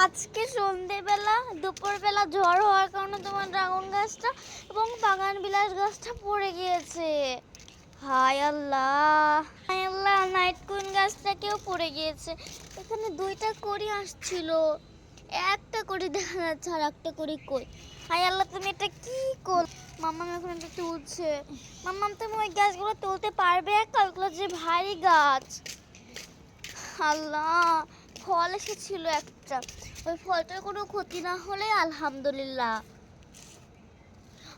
আজকে সন্ধ্যেবেলা দুপুরবেলা ঝড় হওয়ার কারণে তোমার ড্রাগন গাছটা এবং বাগান বিলাস গাছটা পড়ে গিয়েছে। হায় আল্লাহ, হায় আল্লাহ, নাইট কুইন গাছটাকেও পড়ে গিয়েছে। এখানে দুইটা কড়ি আসছিল, একটা কড়ি দেখা যাচ্ছে আর একটা কড়ি কই। হায় আল্লাহ, তুমি এটা কি কর? মাম্মাম এখন এটা তুলছে। মাম্মাম, তুমি ওই গাছগুলো তুলতে পারবে একা? ওগুলো যে ভারী গাছ। আল্লাহ, ফল এসেছিল একটা, ওই ফলটার কোনো ক্ষতি না হলে আলহামদুলিল্লাহ।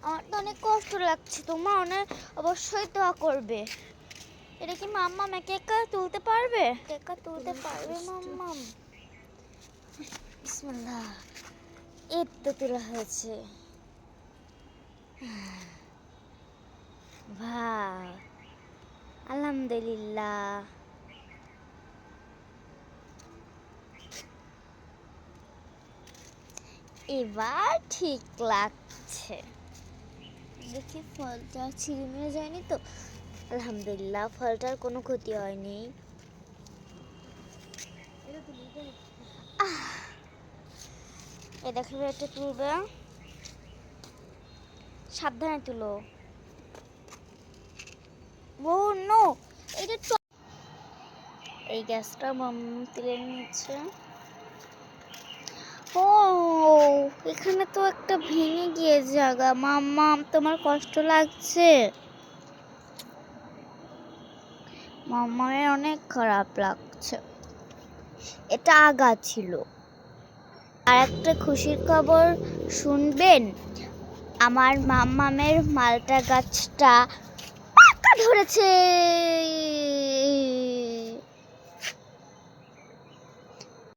আমার তো অনেক কষ্ট লাগছে, তোমার অনেক অবশ্যই দোয়া করবে। এটা কি মাম্মাম একা একা তুলতে পারবে? একা তুলতে পারবে মাম্মাম? বিসমিল্লাহ, এই তো তোলা হয়েছে। বাহ, আলহামদুলিল্লাহ। এবার ঠিক লাগছে। দেখি ফলটা ছিঁড়ে মেরে যায়নি তো? আলহামদুলিল্লাহ, ফলটার কোনো ক্ষতি হয়নি। এ দেখো, এটা তুলবে, সাবধানে তুলো। ও নো, এটা এই গ্যাসটা তুলে নিচ্ছে। ও, এখানে তো একটা ভেঙে গিয়ে জায়গা। মাম্মাম, তোমার কষ্ট লাগছে? মাম্মামের অনেক খারাপ লাগছে। এটা আগা ছিল। আর একটা খুশির খবর শুনবেন, আমার মাম্মামের মালটা গাছটা পাকা ধরেছে।